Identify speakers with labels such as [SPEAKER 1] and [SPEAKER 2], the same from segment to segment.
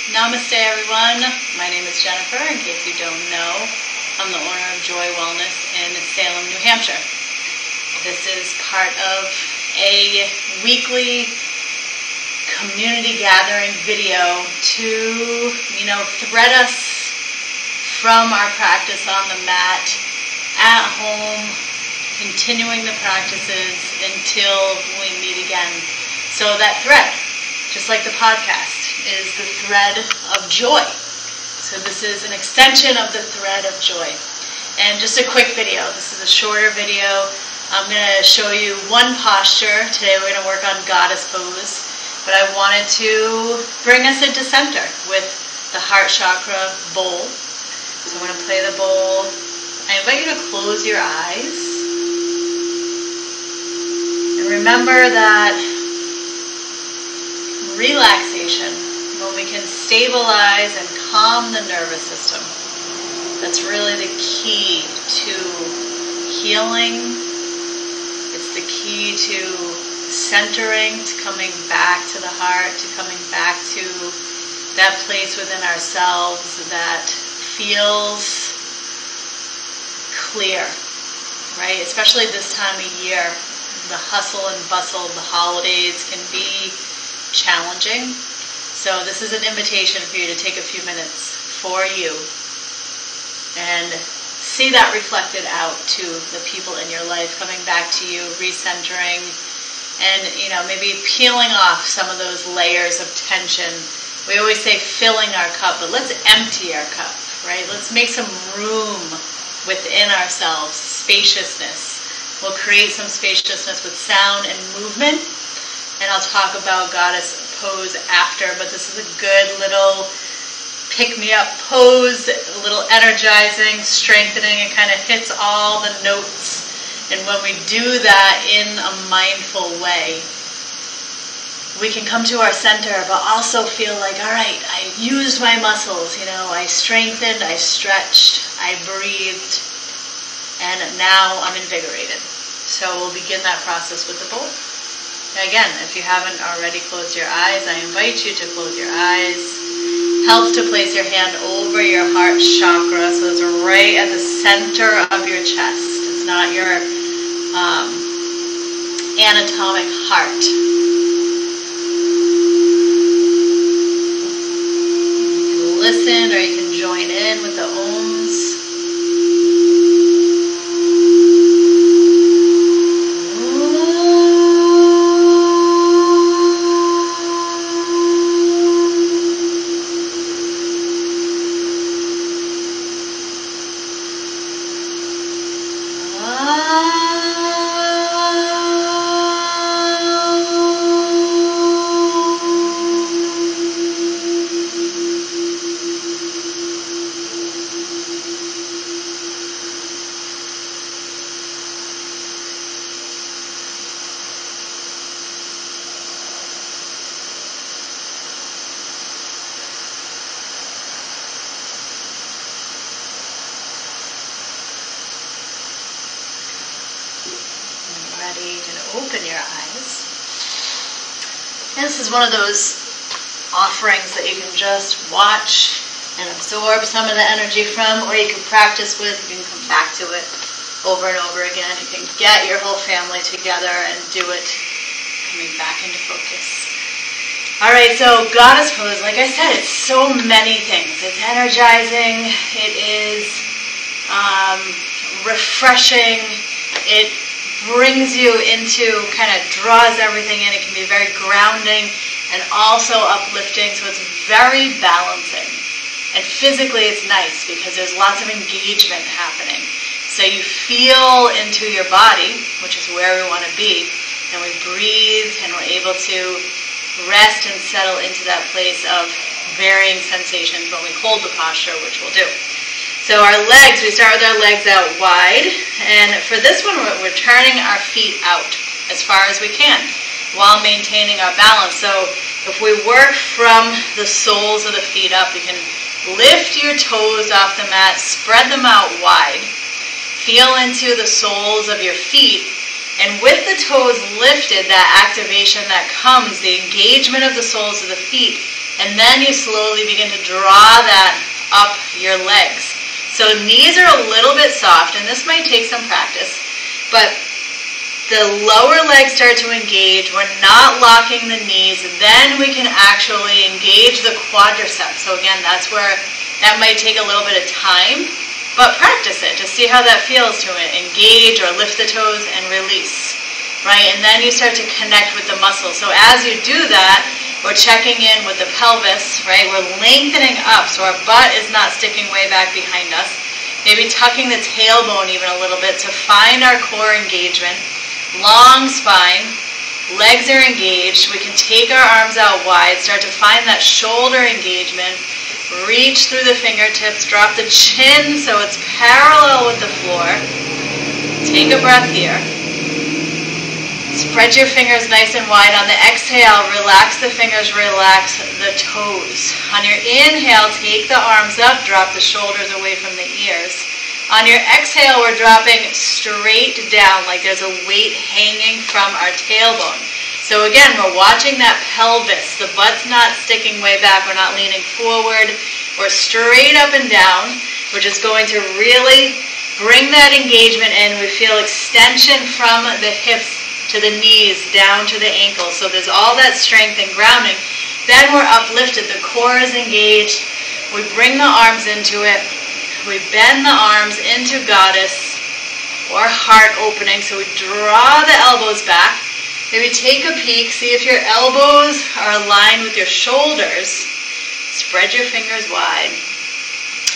[SPEAKER 1] Namaste everyone, my name is Jennifer, in case you don't know. I'm the owner of Joy Wellness in Salem, New Hampshire. This is part of a weekly community gathering video to, thread us from our practice on the mat, at home, continuing the practices until we meet again. So that thread, just like the podcast, is the thread of joy. So this is an extension of the thread of joy. And just a quick video. This is a shorter video. I'm going to show you one posture. Today we're going to work on goddess pose. But I wanted to bring us into center with the heart chakra bowl. So I'm going to play the bowl. I invite you to close your eyes. And remember that relaxation, when we can stabilize and calm the nervous system, that's really the key to healing. It's the key to centering, to coming back to the heart, to coming back to that place within ourselves that feels clear, right? Especially this time of year, the hustle and bustle of the holidays can be challenging. So this is an invitation for you to take a few minutes for you and see that reflected out to the people in your life, coming back to you, recentering, and maybe peeling off some of those layers of tension. We always say filling our cup, but let's empty our cup, right? Let's make some room within ourselves, spaciousness. We'll create some spaciousness with sound and movement. And I'll talk about goddess pose after, but this is a good little pick-me-up pose, a little energizing, strengthening. It kind of hits all the notes. And when we do that in a mindful way, we can come to our center, but also feel like, all right, I used my muscles, I strengthened, I stretched, I breathed, and now I'm invigorated. So we'll begin that process with the bowl. Again, if you haven't already closed your eyes, I invite you to close your eyes. Helps to place your hand over your heart chakra, so it's right at the center of your chest. It's not your anatomic heart. You can listen or you can join in with the ohms. Ready to open your eyes. And this is one of those offerings that you can just watch and absorb some of the energy from, or you can practice with. You can come back to it over and over again. You can get your whole family together and do it, coming back into focus. Alright, so goddess pose, like I said, it's so many things. It's energizing, it is refreshing, it brings you into, kind of draws everything in. It can be very grounding and also uplifting, so it's very balancing. And physically it's nice because there's lots of engagement happening. So you feel into your body, which is where we want to be, and we breathe and we're able to rest and settle into that place of varying sensations when we hold the posture, which we'll do. So our legs, we start with our legs out wide, and for this one we're turning our feet out as far as we can while maintaining our balance. So if we work from the soles of the feet up, you can lift your toes off the mat, spread them out wide, feel into the soles of your feet, and with the toes lifted, that activation that comes, the engagement of the soles of the feet And then you slowly begin to draw that up your legs. So knees are a little bit soft, and this might take some practice, but the lower legs start to engage. We're not locking the knees. Then we can actually engage the quadriceps. So again, that's where that might take a little bit of time, but practice it. Just see how that feels to it. Engage or lift the toes and release, right? And then you start to connect with the muscles. So as you do that, we're checking in with the pelvis, right? We're lengthening up so our butt is not sticking way back behind us. Maybe tucking the tailbone even a little bit to find our core engagement. Long spine, legs are engaged. We can take our arms out wide, start to find that shoulder engagement. Reach through the fingertips, drop the chin so it's parallel with the floor. Take a breath here. Spread your fingers nice and wide. On the exhale, relax the fingers, relax the toes. On your inhale, take the arms up, drop the shoulders away from the ears. On your exhale, we're dropping straight down like there's a weight hanging from our tailbone. So again, we're watching that pelvis. The butt's not sticking way back. We're not leaning forward. We're straight up and down. We're just going to really bring that engagement in. We feel extension from the hips to the knees, down to the ankles. So there's all that strength and grounding. Then we're uplifted. The core is engaged. We bring the arms into it. We bend the arms into goddess or heart opening. So we draw the elbows back. Maybe take a peek. See if your elbows are aligned with your shoulders. Spread your fingers wide.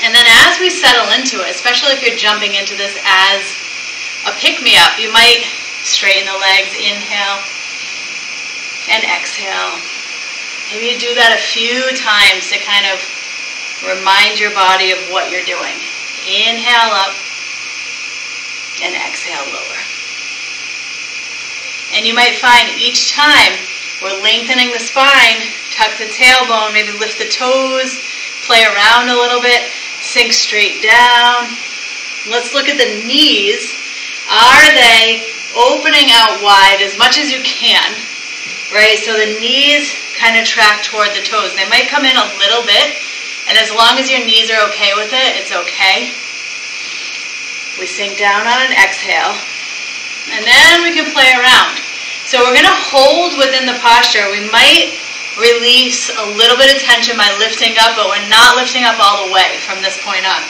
[SPEAKER 1] And then as we settle into it, especially if you're jumping into this as a pick-me-up, you might straighten the legs. Inhale and exhale. Maybe you do that a few times to kind of remind your body of what you're doing. Inhale up and exhale lower. And you might find each time we're lengthening the spine, tuck the tailbone, maybe lift the toes, play around a little bit, sink straight down. Let's look at the knees. Are they opening out wide as much as you can? Right? So the knees kind of track toward the toes. They might come in a little bit. And as long as your knees are okay with it, it's okay. We sink down on an exhale. And then we can play around. So we're going to hold within the posture. We might release a little bit of tension by lifting up, but we're not lifting up all the way from this point on.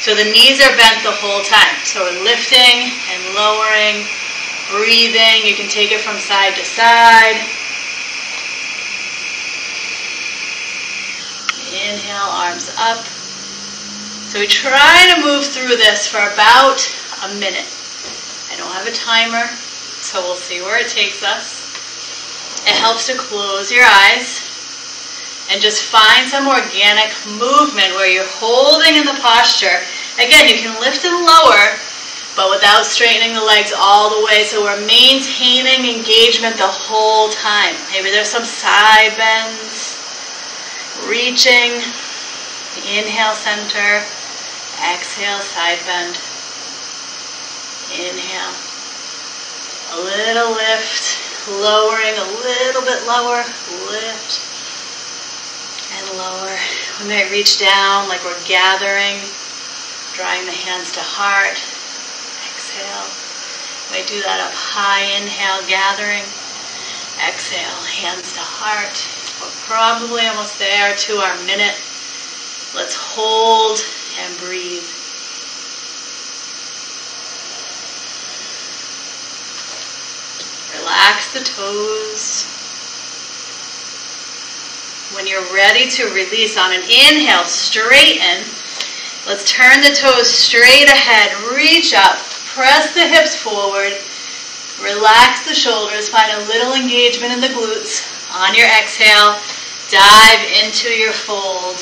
[SPEAKER 1] So the knees are bent the whole time. So we're lifting and lowering, breathing. You can take it from side to side. Inhale, arms up. So we try to move through this for about a minute. I don't have a timer, so we'll see where it takes us. It helps to close your eyes and just find some organic movement where you're holding in the posture. Again, you can lift and lower, but without straightening the legs all the way. So we're maintaining engagement the whole time. Maybe there's some side bends. Reaching, inhale center, exhale side bend, inhale, a little lift, lowering a little bit lower, lift and lower. We might reach down like we're gathering, drawing the hands to heart, exhale. We might do that up high, inhale, gathering, exhale, hands to heart. We're probably almost there to our minute. Let's hold and breathe. Relax the toes. When you're ready to release on an inhale, straighten. Let's turn the toes straight ahead. Reach up. Press the hips forward. Relax the shoulders. Find a little engagement in the glutes. On your exhale, dive into your fold.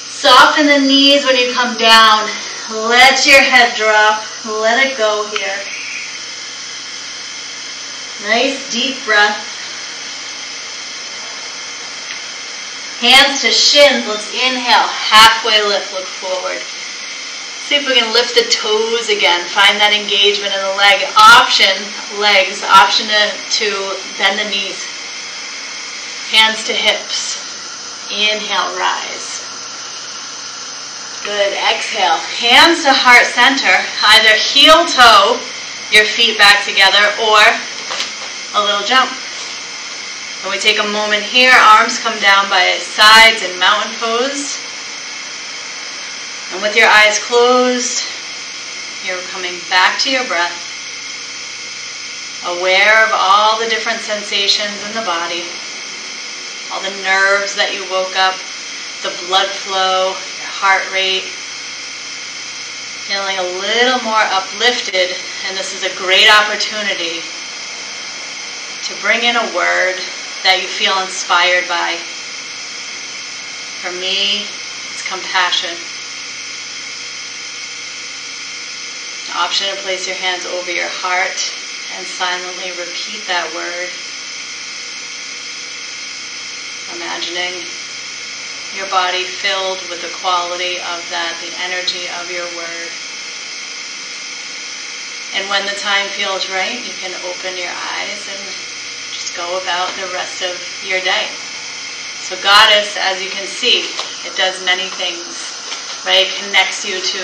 [SPEAKER 1] Soften the knees when you come down. Let your head drop. Let it go here. Nice deep breath. Hands to shins. Let's inhale. Halfway lift. Look forward. See if we can lift the toes again. Find that engagement in the leg. Legs. Option to bend the knees. Hands to hips. Inhale, rise. Good, exhale. Hands to heart center, either heel toe, your feet back together, or a little jump. And we take a moment here, arms come down by sides in mountain pose. And with your eyes closed, you're coming back to your breath, aware of all the different sensations in the body, all the nerves that you woke up, the blood flow, your heart rate, feeling a little more uplifted. And this is a great opportunity to bring in a word that you feel inspired by. For me, it's compassion. An option to place your hands over your heart and silently repeat that word. Imagining your body filled with the quality of that, the energy of your word. And when the time feels right, you can open your eyes and just go about the rest of your day. So Goddess, as you can see, it does many things, right? It connects you to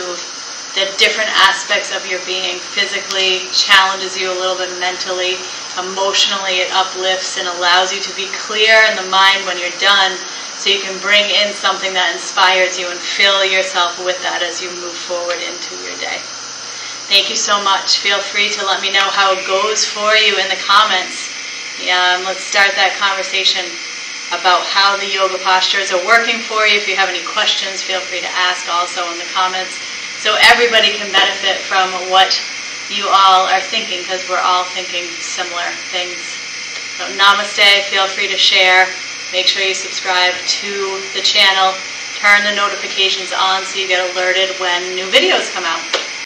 [SPEAKER 1] the different aspects of your being. Physically, challenges you a little bit mentally. Emotionally, it uplifts and allows you to be clear in the mind when you're done, so you can bring in something that inspires you and fill yourself with that as you move forward into your day. Thank you so much. Feel free to let me know how it goes for you in the comments. Let's start that conversation about how the yoga postures are working for you. If you have any questions, feel free to ask also in the comments, so everybody can benefit from what you all are thinking, because we're all thinking similar things. So Namaste, feel free to share. Make sure you subscribe to the channel. Turn the notifications on so you get alerted when new videos come out.